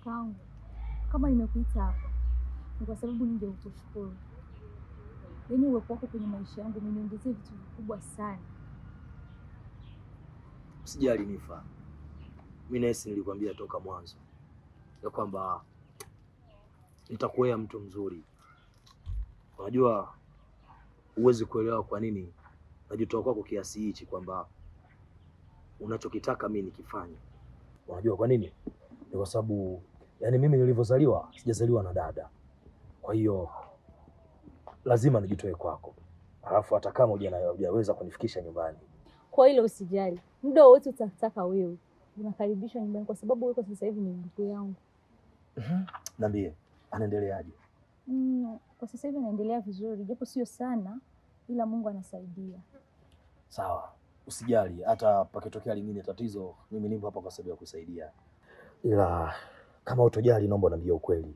Kangu, kama nimekuita hapa ni kwa sababu nije kukushukuru. Yaani uwepo wako kwenye maisha yangu umeniongezea vitu vikubwa sana. Usijali Nifa. Mimi nasi nilikwambia toka mwanzo ya kwamba nitakuwa mtu mzuri. Unajua uwezi kuelewa kwa nini najitoa kwako kiasi hichi kwamba unachokitaka mimi nikifanye. Unajua kwa nini? Ni kwa sababu yani mimi nilivyozaliwa sijazaliwa na dada. Kwa hiyo lazima nijitoe kwako. Alafu hata kama hujaweza kunifikisha nyumbani. Kwa hilo usijali. Muda wote utataka wewe unakaribishwa nyumbani kwa sababu wewe sasa hivi ni ndugu yangu. Niambie, anaendeleaje? Kwa sasa hivi anaendelea vizuri, japo sio sana, ila Mungu anasaidia. Sawa, usijali, hata pakitokea lingine tatizo, mimi nipo hapa kwa sababu ya kusaidia. Ila kama utojali naomba niambie ukweli.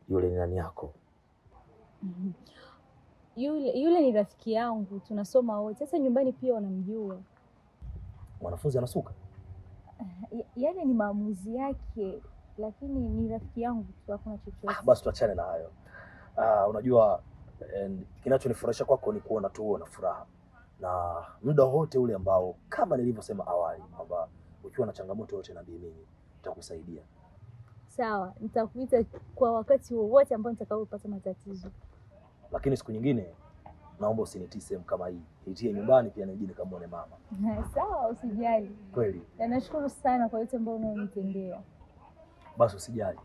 Yule ni nani yako? Yule ni rafiki yangu, tunasoma wote. Sasa nyumbani pia wanamjua. Mwanafunzi anasuka? Yale ni maamuzi yake, lakini ni rafiki yangu tu, hakuna chochote. Basi tuachane na hayo. Unajua kinachonifurahisha kwako ni kuona tu una furaha. Na muda wote ule ambao kama nilivyosema awali kwamba ukiwa na changamoto yote na mimi nitakusaidia. Sawa, nitakuita kwa wakati wowote ambao nitakapopata matatizo. Lakini siku nyingine naomba usinitie sehemu kama hii. Nitie nyumbani pia nije nikamwone mama. Sawa, usijali. Kweli. Na nashukuru sana kwa yote ambayo unanitendea. Basi usijali.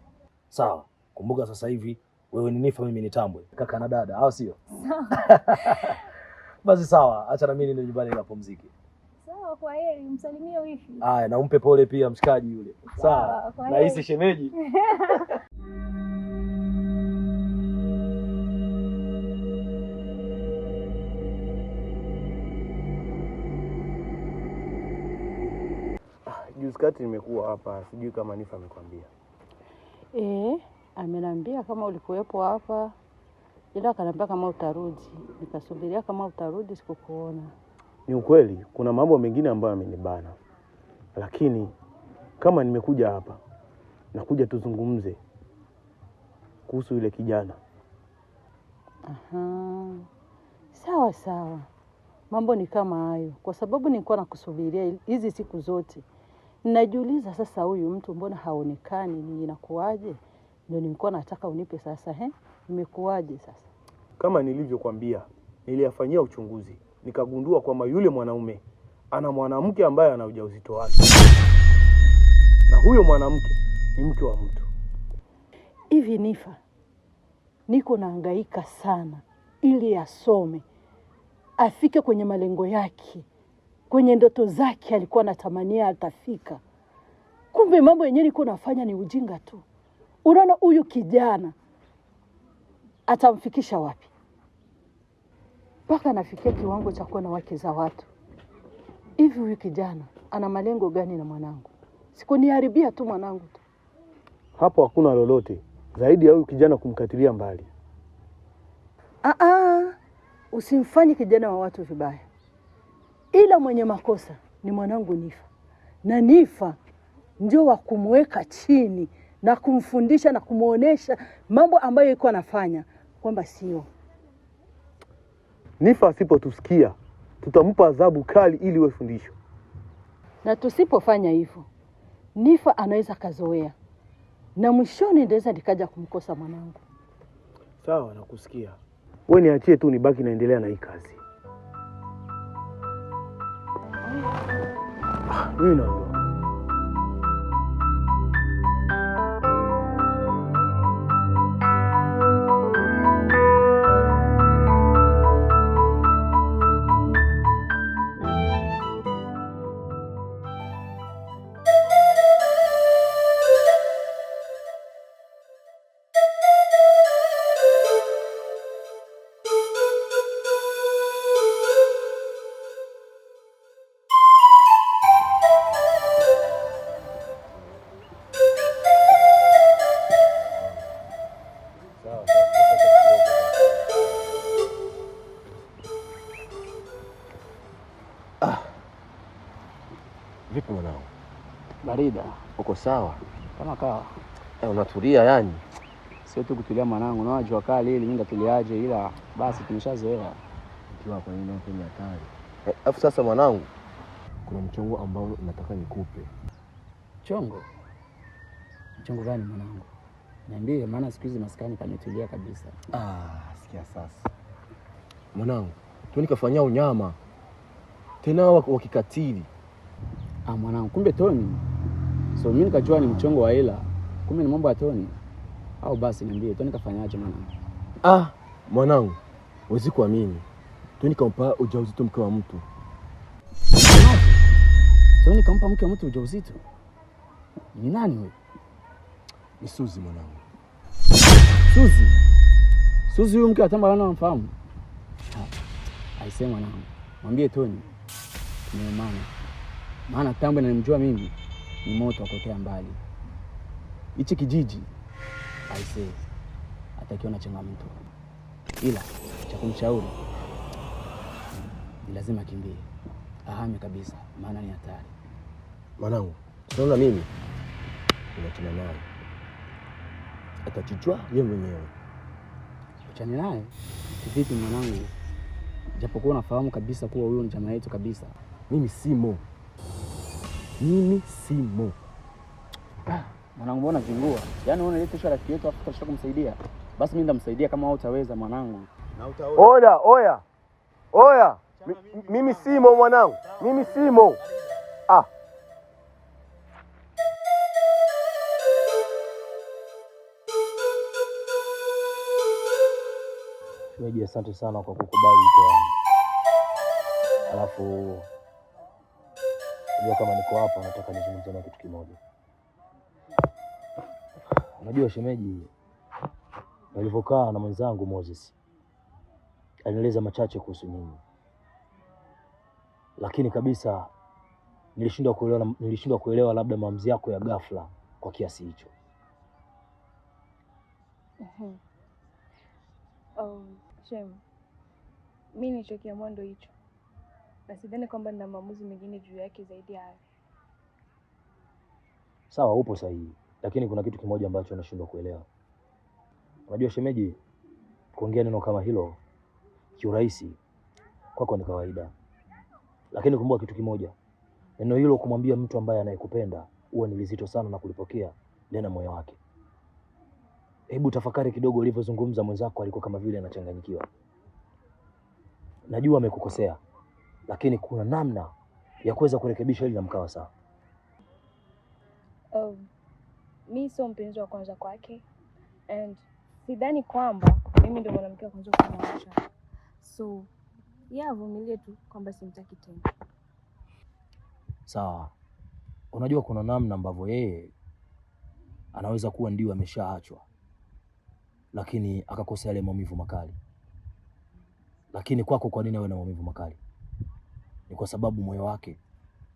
Sawa. Kumbuka sasa hivi wewe ni Nifa, mimi ni Tambwe. Kaka na dada, au sio? Sawa. Basi sawa, acha na mimi niende nyumbani nikapumzike. Sawa, kwa heri, msalimie wifi. Haya, na umpe pole pia mshikaji yule. Sawa. Na hisi shemeji. Juzi kati nimekuwa hapa, sijui kama Nifa amekwambia. Ameniambia kama ulikuwepo hapa. Ila akaniambia kama utarudi. Nikasubiria kama utarudi, sikukuona. Ni ukweli, kuna mambo mengine ambayo yamenibana. Lakini kama nimekuja hapa, nakuja tuzungumze kuhusu yule kijana. Sawa sawa. Mambo ni kama hayo. Kwa sababu nilikuwa nakusubiria hizi siku zote. Ninajiuliza sasa huyu mtu mbona haonekani, ni inakuaje? Ndio nilikuwa nataka unipe sasa, imekuaje sasa? Kama nilivyokuambia, niliyafanyia uchunguzi, nikagundua kwamba yule mwanaume ana mwanamke ambaye ana ujauzito wake. Na huyo mwanamke ni mke wa mtu. Hivi Nifa, niko nahangaika sana ili asome, afike kwenye malengo yake, kwenye ndoto zake alikuwa anatamania atafika. Kumbe mambo yenyewe niko nafanya ni ujinga tu. Unaona huyu kijana atamfikisha wapi? Mpaka nafikia kiwango cha kuwa na wake za watu. Hivi huyu kijana ana malengo gani na mwanangu? Sikuniharibia tu mwanangu tu. Hapo hakuna lolote zaidi ya huyu kijana kumkatilia mbali. Usimfanye kijana wa watu vibaya. Ila mwenye makosa ni mwanangu Nifa. Na Nifa ndio wa kumweka chini na kumfundisha na kumuonesha mambo ambayo yuko anafanya kwamba sio. Nifa asipotusikia, tutampa adhabu kali ili iwe fundisho. Na tusipofanya hivyo, Nifa anaweza kazoea. Na mwishoni ndeza nikaja kumkosa mwanangu. Sawa, nakusikia. Wewe niachie tu nibaki naendelea na hii kazi. Mimi naondoka. Vipi mwanangu? Barida. Uko sawa? Kama kawa. Unatulia yani? Sio tu kutulia mwanangu, na jua kali ili mimi tuliaje, ila basi tumeshazoea. Ukiwa kwa nini hapo ni hatari. Alafu sasa mwanangu, kuna mchongo ambao nataka nikupe. Chongo? Mchongo gani mwanangu? Niambie, maana siku hizi maskani kametulia kabisa. Sikia sasa. Mwanangu, tu nikafanyia unyama. Tena wakikatili. Mwanangu, kumbe Toni. So mimi nikajua ni mchongo wa hela. Kumbe ni mambo ya Toni. Au basi niambie, Toni kafanyaje mwanangu? Mwanangu, huwezi kuamini. Toni kampa ujauzito mke wa mtu. Toni kampa mke wa mtu ujauzito? Ni nani wewe? Ni Suzi mwanangu. Suzi? Suzi huyu mke atamba wana mfahamu? Aisee mwanangu, mwambie Toni tumeemana. Maana tambo ninamjua mimi ni moto akotea mbali. Hichi kijiji aisee atakiona changamoto. Ila cha kumshauri ni lazima kimbie. Ahame kabisa, maana ni hatari. Mwanangu, tunaona mimi unachana naye. Atajijua yeye mwenyewe. Uchane naye? Kivipi mwanangu? Japokuwa unafahamu kabisa kuwa huyo ni jamaa yetu kabisa. Mimi simo. Mwanangu mbona vingua? Yaani unaona ile rafiki yetu afu tutashaka kumsaidia. Basi mimi ndamsaidia kama wewe utaweza mwanangu. Na utaweza. Oya. Mimi simo mwanangu. Mimi simo. Shemeji, asante sana kwa kukubali wito wangu. Alafu unajua kama niko hapa nataka nizungumze na kitu kimoja. Unajua shemeji, nilivyokaa na mwenzangu Moses alinieleza machache kuhusu nyinyi. Lakini kabisa nilishindwa kuelewa labda maamuzi yako ya ghafla kwa kiasi hicho. Shem, mimi nilichokiamua ndo hicho. Na sidhani kwamba nina maamuzi mengine juu yake zaidi ya hayo. Sawa, upo sahihi, lakini kuna kitu kimoja ambacho nashindwa kuelewa. Unajua shemeji, kuongea neno kama hilo kiurahisi kwako ni kawaida. Lakini kumbuka kitu kimoja. Neno hilo kumwambia mtu ambaye anayekupenda huwa ni lizito sana na kulipokea ndani ya moyo wake. Hebu tafakari kidogo ulivyozungumza mwenzako alikuwa kama vile anachanganyikiwa. Najua amekukosea, lakini kuna namna ya kuweza kurekebisha ili na mkawa sawa. Mimi sio mpenzi wa kwanza kwake, and sidhani kwamba mimi ndio mwanamke wa kwanza kumwacha. So, vumilie tu kwamba simtaki tena. Sawa. Unajua kuna namna ambavyo yeye anaweza kuwa ndio ameshaachwa, lakini akakosa yale maumivu makali. Lakini kwako kwa nini awe na maumivu makali? Ni kwa sababu moyo wake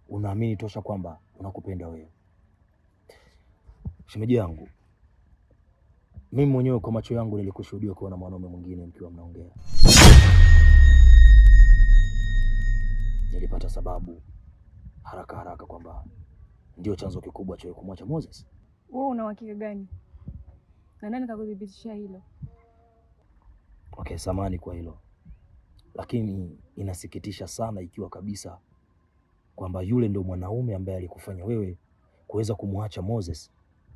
unaamini tosha kwamba unakupenda wewe. Shemeji yangu, mimi mwenyewe kwa macho yangu nilikushuhudia kuwa na mwanaume mwingine mkiwa mnaongea. Nilipata sababu haraka kwamba ndio chanzo kikubwa cha kumwacha Moses. Wewe una uhakika gani? Na nani kakudhibitishia hilo? Okay, samahani kwa hilo. Lakini inasikitisha sana ikiwa kabisa kwamba yule ndio mwanaume ambaye alikufanya wewe kuweza kumwacha Moses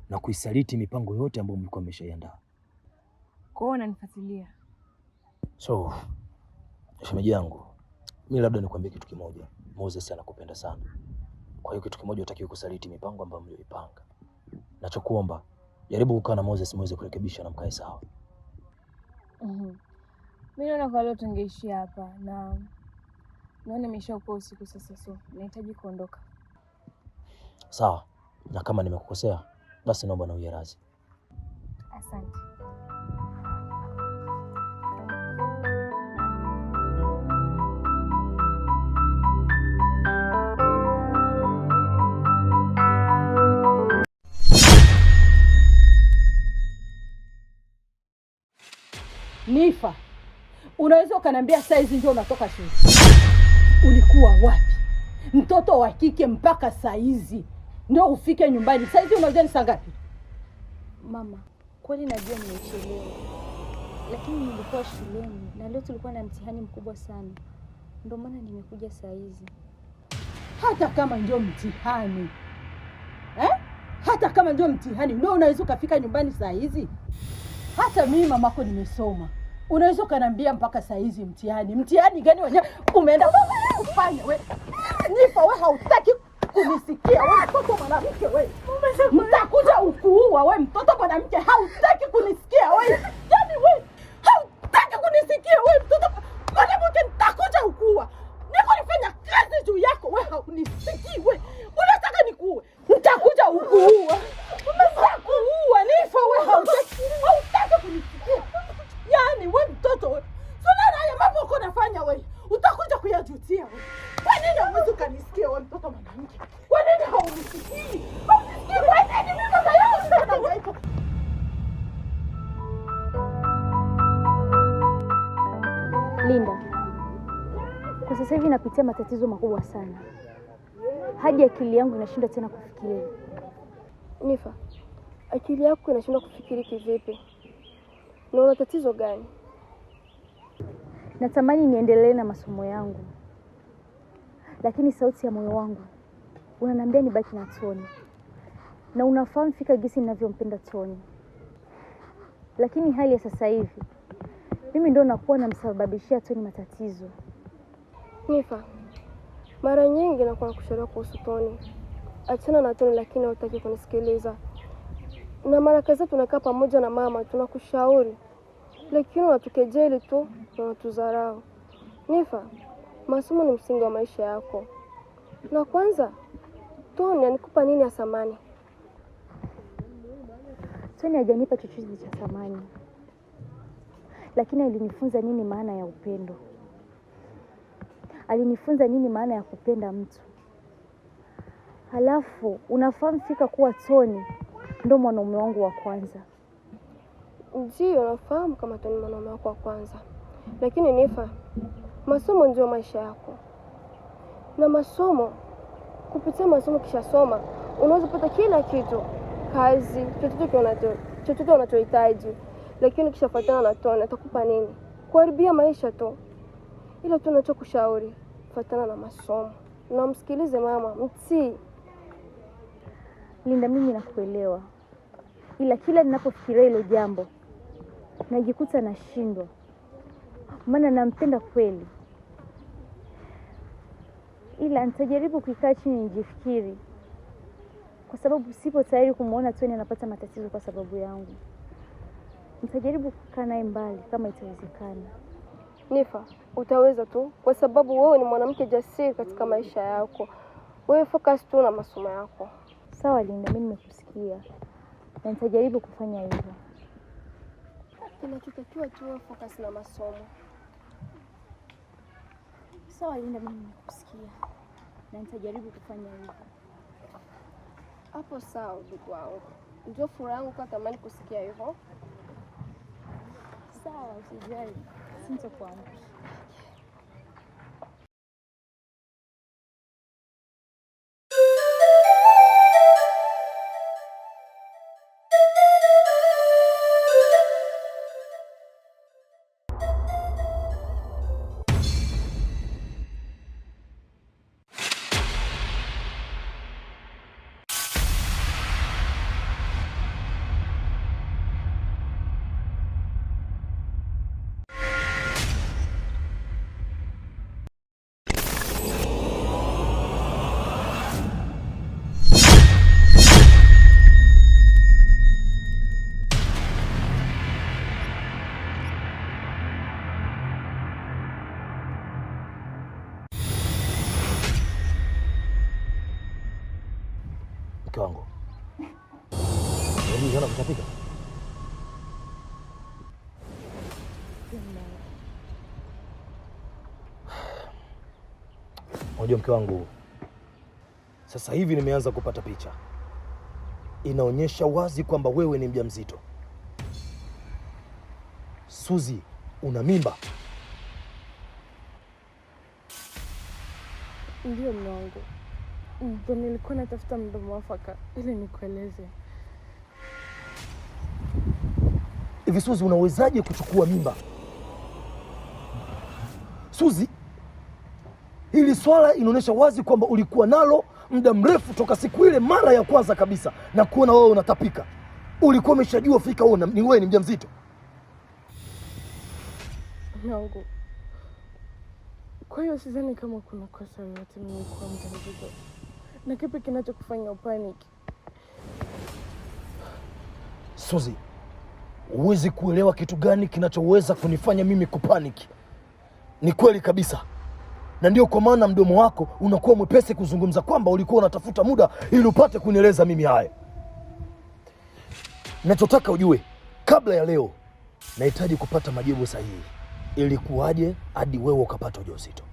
na kuisaliti mipango yote ambayo mlikuwa mmeshaiandaa. Kwa hiyo unanifuatilia. So, shemeji yangu, mimi labda nikwambie kitu kimoja. Moses anakupenda sana. Kwa hiyo kitu kimoja utakiwa kusaliti mipango ambayo mlioipanga. Nachokuomba, jaribu kukaa na Moses muweze kurekebisha na mkae sawa. Mimi naona kwa leo tungeishia hapa na naona nimeshakuwa usiku sasa, so nahitaji kuondoka. Sawa. Na kama nimekukosea, basi naomba na uwe radhi. Asante. Nifa, unaweza ukaniambia saizi ndio unatoka shule? Ulikuwa wapi? Mtoto wa kike mpaka saizi ndio ufike nyumbani. Saizi unajua ni saa ngapi? Mama, kweli najua nimechelewa, lakini nilikuwa shuleni na leo tulikuwa na mtihani mkubwa sana, ndio maana nimekuja saa hizi. Hata kama ndio mtihani hata kama ndio mtihani, ndio unaweza ukafika nyumbani saa hizi? Hata mimi mamako nimesoma, unaweza ukaniambia mpaka saa hizi mtihani gani wenyewe umeenda kufanya? We Nifa, we hautaki kunisikia. We mtoto mwanamke, we mtakuja ukuua. We mtoto mwanamke, hautaki kunisikia. We yani, we hautaki kunisikia. We mtoto mwanamke, nitakuja ukuua. Niko nifanya kazi juu yako, we haunisikii. We unataka nikuue, nitakuja ukuua. Umeshakuua Nifa, we hautaki kunisikia. Yani we mtoto, we sona haya mambo uko nafanya, we utakuja kuyajutia. We kwa nini hauwezi kanisikia? We mtoto mwanamke, kwa nini haunisikii? Hausikii? Kwa nini mimi mama yako sinahangaika? Linda, kwa sasa hivi napitia matatizo makubwa sana, hadi akili yangu inashindwa tena kufikiri. Nifa, akili yako inashindwa kufikiri kivipi? Na una tatizo gani? Natamani niendelee na masomo yangu, lakini sauti ya moyo wangu unaniambia nibaki na Tony, na unafahamu fika gisi ninavyompenda Tony. Lakini hali ya sasa hivi mimi ndio nakuwa namsababishia Tony matatizo. Nifa, mara nyingi nakuwa nakushauri kuhusu Tony. Achana na Tony, lakini hutaki kunisikiliza. Na mara kadhaa tunakaa pamoja na mama tunakushauri, lakini unatukejeli tu na unatudharau. Nifa, masomo ni msingi wa maisha yako. Na kwanza, Tony anikupa nini ya thamani? Tony hajanipa chochote cha thamani, lakini alinifunza nini maana ya upendo. Alinifunza nini maana ya kupenda mtu. Halafu unafahamu fika kuwa Tony ndo mwanaume wangu wa kwanza. Ndio, nafahamu kama Tony mwanaume wako wa kwanza. Lakini Nifa, masomo ndio maisha yako. Na masomo, kupitia masomo kisha soma, unaweza kupata kila kitu, kazi, chochote unachohitaji. Lakini kishafuatana na Tony, atakupa nini? Kuharibia maisha tu. Ila tunachokushauri, fuatana na masomo. Na msikilize mama, mtii. Linda, mimi nakuelewa, ila kila ninapofikiria hilo jambo najikuta nashindwa, maana nampenda kweli. Ila nitajaribu kuikaa chini nijifikiri, kwa sababu sipo tayari kumuona Tony anapata matatizo kwa sababu yangu. Nitajaribu kukaa naye mbali kama itawezekana. Nifa, utaweza tu, kwa sababu wewe ni mwanamke jasiri katika maisha yako. Wewe focus tu na masomo yako. Sawa Linda, mimi nimekusikia na nitajaribu kufanya hivyo. Kinachotakiwa tu focus na masomo. Sawa Linda, mimi nimekusikia na nitajaribu kufanya hivyo. Hapo sawa ndugu wangu. Ndio furaha yangu kwa tamani kusikia hivyo. Sawa, usijali. Sintokuamsha. Mke wangu, jana kutapika? Unajua mke wangu, sasa hivi nimeanza kupata picha. Inaonyesha wazi kwamba wewe ni mjamzito. Suzi, una mimba? Ndio mume wangu. Ndio nilikuwa natafuta muda mwafaka ili nikueleze. Hivi Suzi, unawezaje kuchukua mimba? Suzi, hili swala inaonyesha wazi kwamba ulikuwa nalo muda mrefu toka siku ile mara ya kwanza kabisa na kuona wewe unatapika. Ulikuwa umeshajua fika wewe ni mjamzito. Mungu. Kwa hiyo sidhani kama kuna kosa lolote mimi kuwa mjamzito. Na kipi kinachokufanya upaniki? Suzi, huwezi kuelewa kitu gani kinachoweza kunifanya mimi kupaniki. Ni kweli kabisa. Na ndio kwa maana mdomo wako unakuwa mwepesi kuzungumza kwamba ulikuwa unatafuta muda ili upate kunieleza mimi haya. Nachotaka ujue, kabla ya leo, nahitaji kupata majibu sahihi. Ilikuwaje hadi wewe ukapata ujauzito?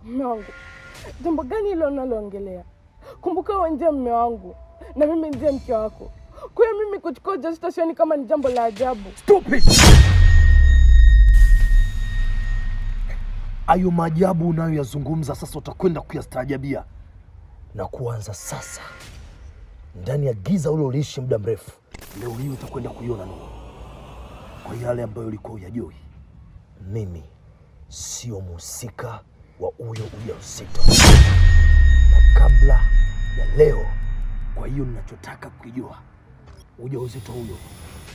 Mume wangu, jambo gani hilo unaloongelea? Kumbuka wewe ndiye mume wangu na mimi ndiye mke wako. Kwa hiyo mimi kuchukua ujauzito sioni kama ni jambo la ajabu. Stupid! Ayo maajabu unayoyazungumza sasa utakwenda kuyastaajabia. Na kuanza sasa, ndani ya giza ule uliishi muda mrefu, leo hii utakwenda kuiona nuru. Kwa yale ambayo ulikuwa hujajui, mimi sio mhusika wa huyo ujauzito. Na kabla ya leo, kwa hiyo ninachotaka kujua, ujauzito huyo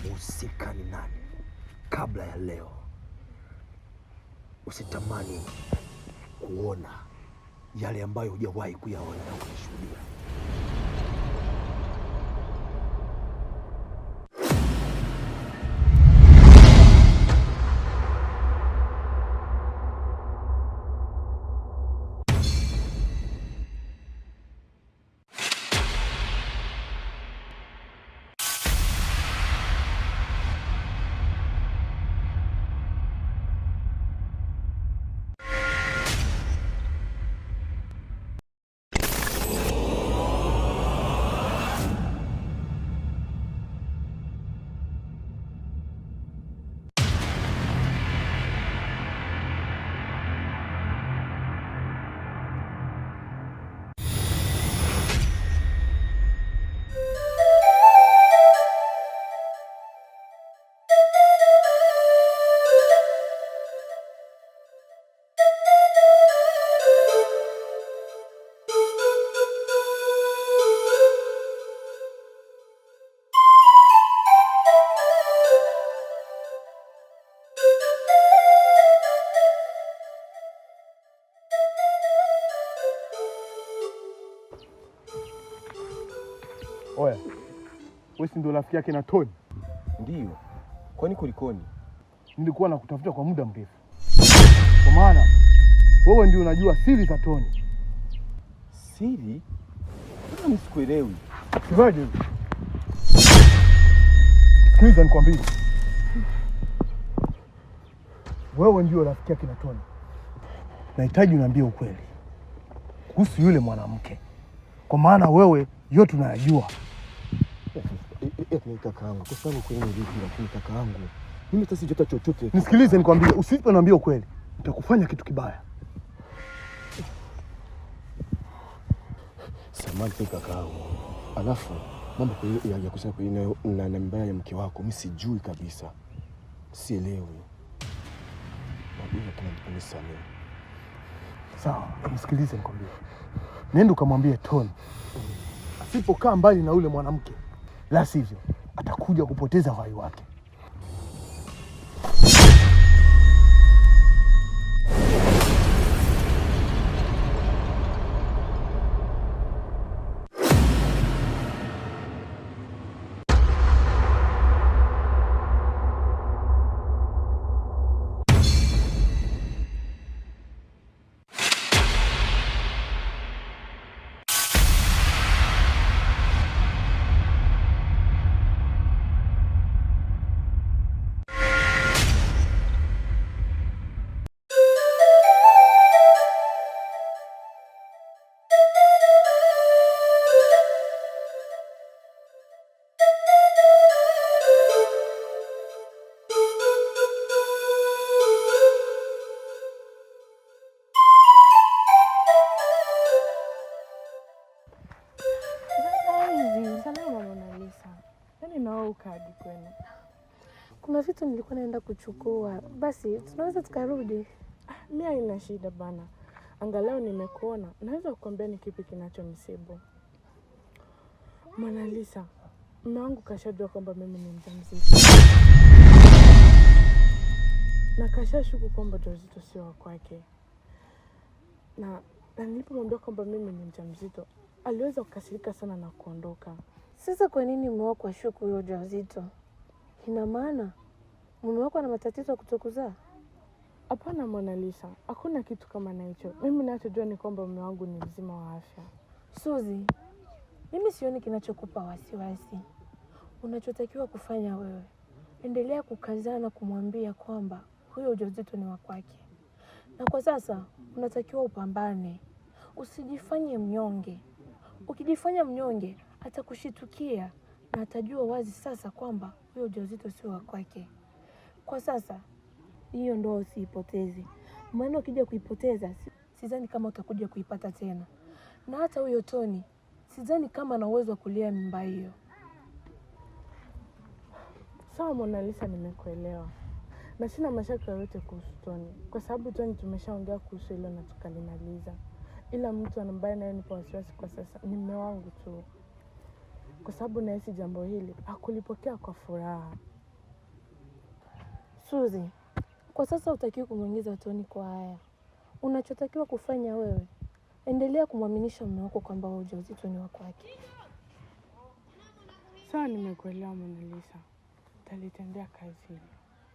mhusika ni nani? Kabla ya leo, usitamani kuona yale ambayo hujawahi kuyaona na kuyashuhudia. Oya, wewe si ndio rafiki yake na Tony? Ndiyo. Kwani kulikoni? Nilikuwa nakutafuta kwa muda mrefu. Kwa maana wewe ndio unajua siri za Tony. Siri? Mimi sikuelewi. Sivaje? Sikiliza nikwambie. Wewe ndio rafiki yake na Tony. Nahitaji uniambie ukweli kuhusu yule mwanamke. Kwa maana wewe yote unayajua. Ni kakaangu. Kwa sababu kwa nini vipi lakini kakaangu? Mimi sasa sijata chochote. Nisikilize nikwambie, usiponiambia ukweli, nitakufanya kitu kibaya. Samahani kakaangu. Alafu mambo kwa hiyo ya kusema kwa hiyo na mbaya ya mke wako, mimi sijui kabisa. Sielewi. Mbona tunanisamehe? Sawa, nisikilize nikwambie. Nenda ukamwambie Tony asipokaa mbali na yule mwanamke, la sivyo atakuja kupoteza uhai wake. nimekauka hadi kwenu. Kuna vitu nilikuwa naenda kuchukua, basi tunaweza tukarudi. Mimi haina shida bana, angalau nimekuona, naweza kukwambia ni kipi kinachonisibu. Mona Lisa, mume wangu kashajua kwamba mimi ni mjamzito, na kashashuku kwamba ujauzito sio wa kwake, na nilipomwambia kwamba mimi ni mjamzito aliweza kukasirika sana na kuondoka. Sasa kwa nini mume wako ashuku huyo ujauzito? Ina maana mume wako ana matatizo ya kutokuzaa? Hapana Mona Lisa, hakuna kitu kama na hicho. Mimi ninachojua ni kwamba mume wangu ni mzima wa afya. Suzi, mimi sioni kinachokupa wasiwasi. Unachotakiwa kufanya wewe, endelea kukazana kumwambia kwamba huyo ujauzito ni wa kwake. Na kwa sasa unatakiwa upambane, usijifanye mnyonge. Ukijifanya mnyonge atakushitukia na atajua wazi sasa kwamba huyo ujauzito sio wa kwake. Kwa sasa hiyo ndoa usiipoteze, maana ukija kuipoteza sidhani kama utakuja kuipata tena. Na hata huyo Toni sidhani kama ana uwezo wa kulea mimba hiyo. Sawa Mona Lisa, nimekuelewa. Na sina mashaka yote kuhusu Toni, kwa sababu Toni tumeshaongea kuhusu hilo na tukalimaliza. Ila mtu ambaye naye nipo wasiwasi kwa sasa ni mume wangu tu, kwa sababu nahisi jambo hili hakulipokea kwa furaha. Suzi, kwa sasa hutakiwi kumwingiza Toni kwa haya. Unachotakiwa kufanya wewe, endelea kumwaminisha mume wako kwamba ujauzito ni wa kwake. Sawa, nimekuelewa Mona Lisa. Talitendea kazi hili.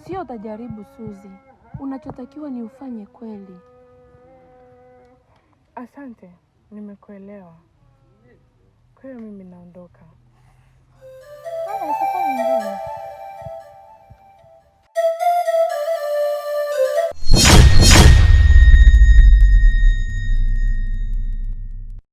Sio utajaribu Suzi, unachotakiwa ni ufanye kweli. Asante, nimekuelewa. Kwa hiyo mimi naondoka.